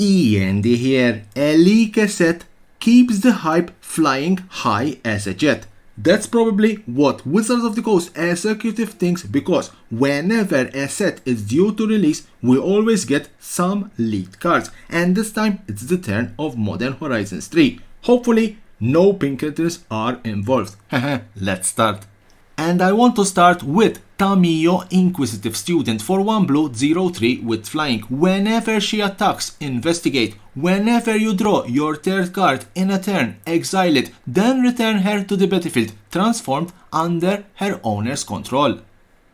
E.N.D here. A leaker set keeps the hype flying high as a jet. That's probably what Wizards of the Coast executive thinks, because whenever a set is due to release, we always get some leaked cards, and this time it's the turn of Modern Horizons 3. Hopefully no Pinkertons are involved. Let's start. And I want to start with Tamiyo, Inquisitive Student for 1 blue 0/3 with flying. Whenever she attacks, investigate. Whenever you draw your third card in a turn, exile it, then return her to the battlefield, transformed under her owner's control.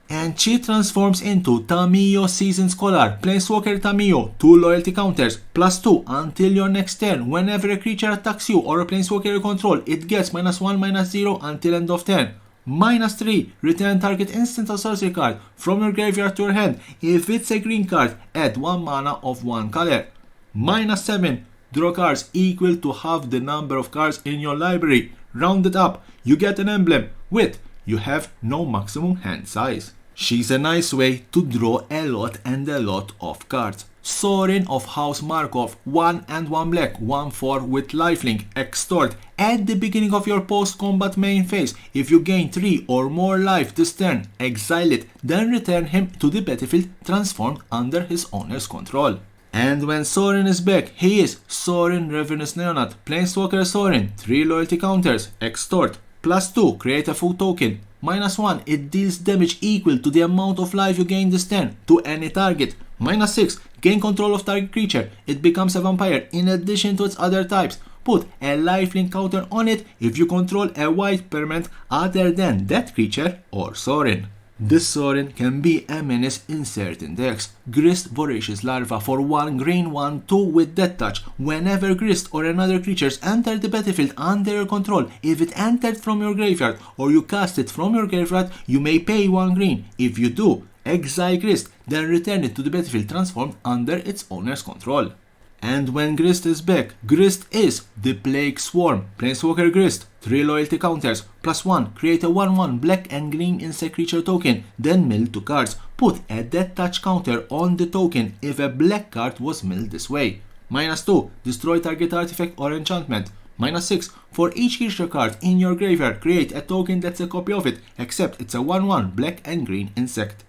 And she transforms into Tamiyo Seasoned Scholar, Planeswalker Tamiyo, 2 loyalty counters, +2 until your next turn. Whenever a creature attacks you or a Planeswalker you control, it gets -1/-0 until end of turn. -3, return target instant or sorcery card from your graveyard to your hand. If it's a green card, add 1 mana of 1 color. -7, draw cards equal to half the number of cards in your library. Rounded up, you get an emblem with you have no maximum hand size. She's a nice way to draw a lot and a lot of cards. Sorin of House Markov, 1 and 1 black, 1/4 with lifelink, extort. At the beginning of your post-combat main phase, if you gain 3 or more life this turn, exile it, then return him to the battlefield transformed under his owner's control. And when Sorin is back, he is Sorin Ravenous Neonat, Planeswalker Sorin, 3 loyalty counters, extort, +2, create a food token, -1, it deals damage equal to the amount of life you gain this turn to any target. -6, gain control of target creature, it becomes a vampire in addition to its other types. Put a lifelink counter on it if you control a white permanent other than that creature or Sorin. This Sorin can be a menace in certain decks. Grist Voracious Larva for 1 green 1/2 with Death Touch. Whenever Grist or another creatures enter the battlefield under your control, if it entered from your graveyard or you cast it from your graveyard, you may pay 1 green. If you do, exile Grist, then return it to the battlefield transformed under its owner's control. And when Grist is back, Grist is the Plague Swarm, Planeswalker Grist, 3 loyalty counters, +1, create a 1/1 black and green insect creature token, then mill 2 cards. Put a Death Touch counter on the token if a black card was milled this way. -2, destroy target artifact or enchantment. -6, for each creature card in your graveyard, create a token that's a copy of it, except it's a 1/1 black and green insect.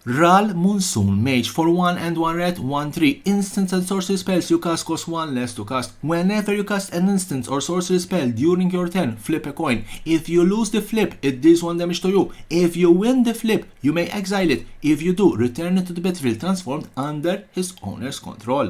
Ral Monsoon Mage for 1 and 1 red, 1/3. Instants and sorcery spells you cast cost 1 less to cast. Whenever you cast an instant or sorcery spell during your turn, flip a coin. If you lose the flip, it deals 1 damage to you. If you win the flip, you may exile it. If you do, return it to the battlefield transformed under his owner's control.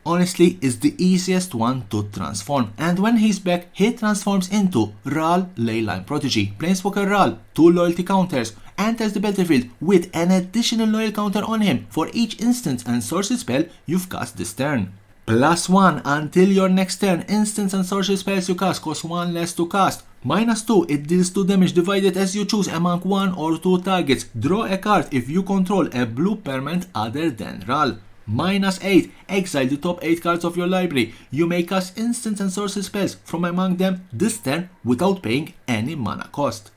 Honestly, is the easiest one to transform, and when he's back, he transforms into Ral Leyline Prodigy, Planeswalker Ral, 2 loyalty counters, enters the battlefield with an additional loyal counter on him for each instance and sorcery spell you've cast this turn. +1 until your next turn, instants and sorcery spells you cast cost 1 less to cast. -2, it deals 2 damage divided as you choose among 1 or 2 targets. Draw a card if you control a blue permanent other than Ral. -8, exile the top 8 cards of your library. You may cast instants and sorcery spells from among them this turn without paying any mana cost.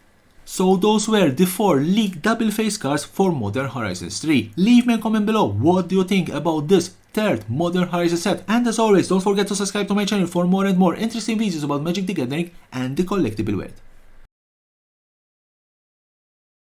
So those were the 4 leaked double face cards for Modern Horizons 3. Leave me a comment below, what do you think about this third Modern Horizons set? And as always, don't forget to subscribe to my channel for more and more interesting videos about Magic the Gathering and the collectible world.